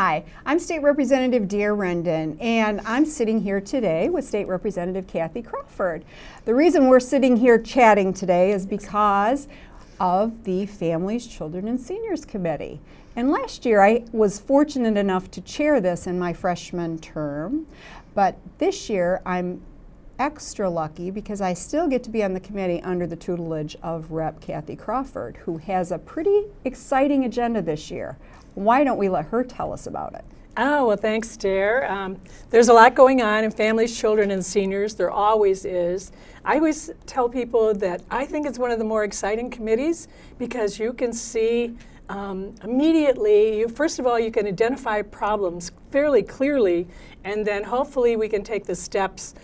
Hi, I'm State Representative Dear Rendon, and I'm sitting here today with State Representative Kathy Crawford. The reason we're sitting here chatting today is because of the Families, Children, and Seniors Committee. And last year I was fortunate enough to chair this in my freshman term, but this year I'm extra lucky because I still get to be on the committee under the tutelage of Rep. Kathy Crawford, who has a pretty exciting agenda this year. Why don't we let her tell us about it? Oh, well, thanks, Dare. There's a lot going on in families, children, and seniors. There always is. I always tell people that I think it's one of the more exciting committees because you can see immediately, first of all, you can identify problems fairly clearly, and then hopefully we can take the steps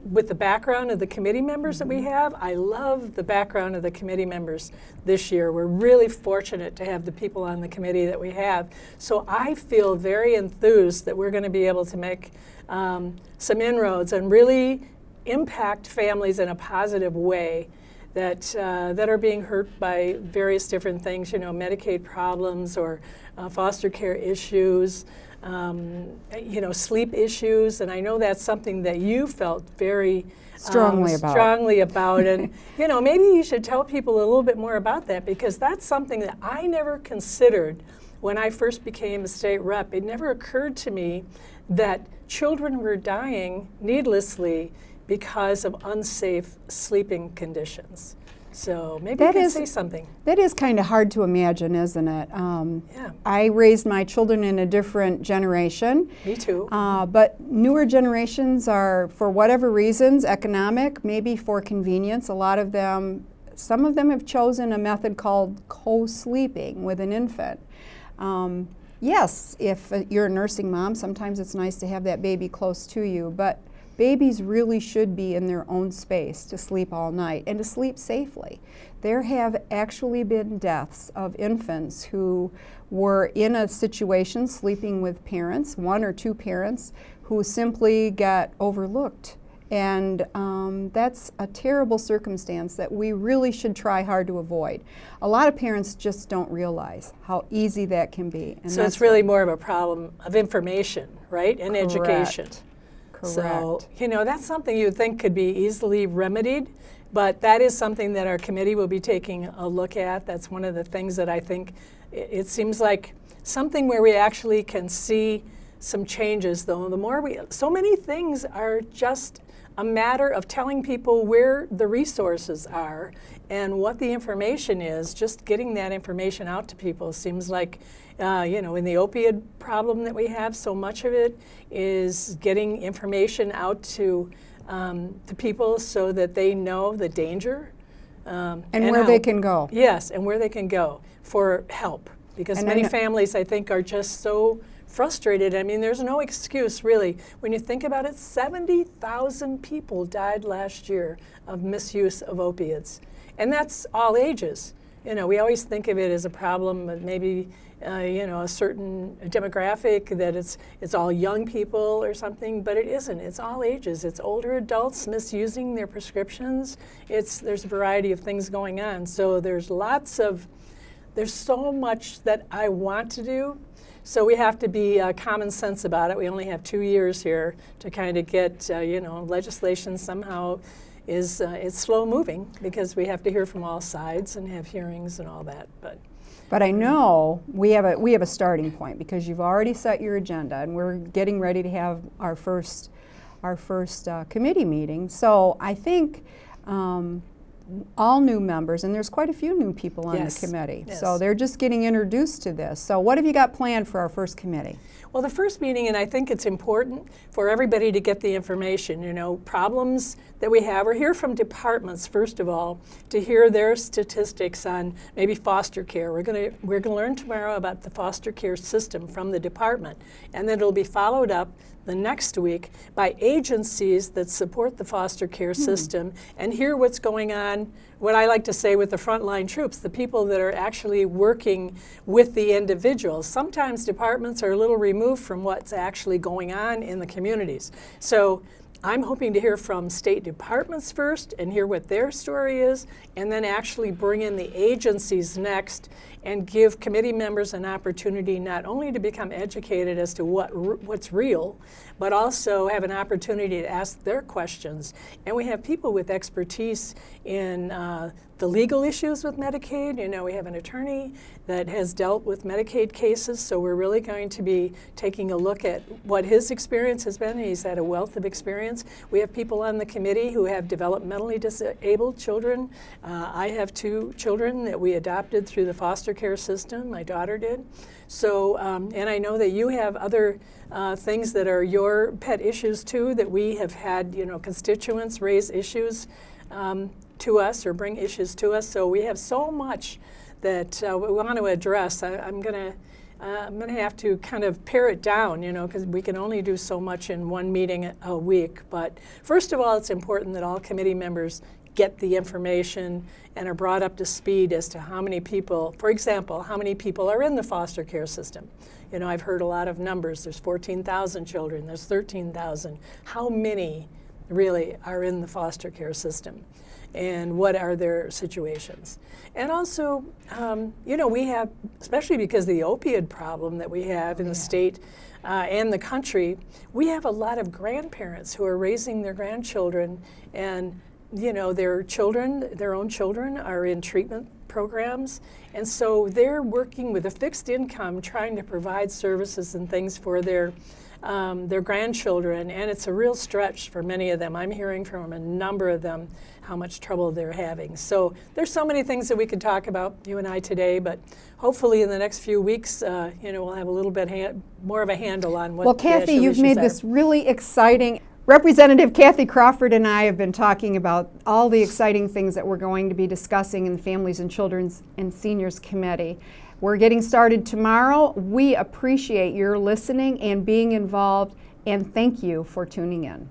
with the background of the committee members that we have. I love the background of the committee members this year. We're really fortunate to have the people on the committee that we have. So I feel very enthused that we're going to be able to make some inroads and really impact families in a positive way that are being hurt by various different things, you know, Medicaid problems or foster care issues, you know, sleep issues, and I know that's something that you felt very strongly about. And you know, maybe you should tell people a little bit more about that, because that's something that I never considered when I first became a state rep. It never occurred to me that children were dying needlessly because of unsafe sleeping conditions. So maybe you can say something. That is kind of hard to imagine, isn't it? Yeah. I raised my children in a different generation. Me too. But newer generations are, for whatever reasons, economic, maybe for convenience, a lot of them, some of them have chosen a method called co-sleeping with an infant. Yes, if you're a nursing mom, sometimes it's nice to have that baby close to you, but babies really should be in their own space to sleep all night and to sleep safely. There have actually been deaths of infants who were in a situation sleeping with parents, one or two parents, who simply got overlooked. And that's a terrible circumstance that we really should try hard to avoid. A lot of parents just don't realize how easy that can be. And so it's really more of a problem of information, right, and education. Correct. So, you know, that's something you would think could be easily remedied, but that is something that our committee will be taking a look at. That's one of the things that I think it seems like something where we actually can see some changes, though. The more so many things are just a matter of telling people where the resources are and what the information is. Just getting that information out to people seems like, you know, in the opioid problem that we have, so much of it is getting information out to people so that they know the danger. And where they can go. Yes, and where they can go for help. Because And many families, I think, are just so frustrated. I mean, there's no excuse, really. When you think about it, 70,000 people died last year of misuse of opiates. And that's all ages. You know, we always think of it as a problem of maybe, you know, a certain demographic, that it's all young people or something, but it isn't. It's all ages. It's older adults misusing their prescriptions. There's a variety of things going on. So there's so much that I want to do. So we have to be common sense about it. We only have 2 years here to kind of get, you know, legislation somehow it's slow moving because we have to hear from all sides and have hearings and all that. But I know we have a starting point, because you've already set your agenda and we're getting ready to have our first committee meeting. So I think all new members, and there's quite a few new people on the committee. Yes. So they're just getting introduced to this. So what have you got planned for our first committee? Well, the first meeting, and I think it's important for everybody to get the information, you know, problems that we have, or hear from departments, first of all, to hear their statistics on maybe foster care. We're going to learn tomorrow about the foster care system from the department, and then it'll be followed up the next week by agencies that support the foster care system, and hear what's going on, what I like to say, with the frontline troops, the people that are actually working with the individuals. Sometimes departments are a little removed from what's actually going on in the communities. So I'm hoping to hear from state departments first and hear what their story is, and then actually bring in the agencies next and give committee members an opportunity not only to become educated as to what's real, but also have an opportunity to ask their questions. And we have people with expertise in the legal issues with Medicaid. You know, we have an attorney that has dealt with Medicaid cases, so we're really going to be taking a look at what his experience has been. He's had a wealth of experience. We have people on the committee who have developmentally disabled children. I have 2 children that we adopted through the foster care system. My daughter did. So, and I know that you have other things that are your pet issues too, that we have had, you know, constituents raise issues to us or bring issues to us. So we have so much that we want to address. I'm gonna have to kind of pare it down, you know, because we can only do so much in one meeting a week. But first of all, it's important that all committee members get the information and are brought up to speed as to how many people, for example, how many people are in the foster care system. You know, I've heard a lot of numbers. There's 14,000 children, there's 13,000. How many really are in the foster care system? And what are their situations? And also, you know, we have, especially because of the opioid problem that we have in the state and the country, we have a lot of grandparents who are raising their grandchildren, and you know, their children, their own children are in treatment programs, and so they're working with a fixed income trying to provide services and things for their grandchildren, and it's a real stretch for many of them. I'm hearing from a number of them how much trouble they're having. So there's so many things that we could talk about, you and I, today, but hopefully in the next few weeks, you know, we'll have a little bit more of a handle on what. Well, Kathy, you've made this really exciting. Representative Kathy Crawford and I have been talking about all the exciting things that we're going to be discussing in the Families and Children's and Seniors Committee. We're getting started tomorrow. We appreciate your listening and being involved, and thank you for tuning in.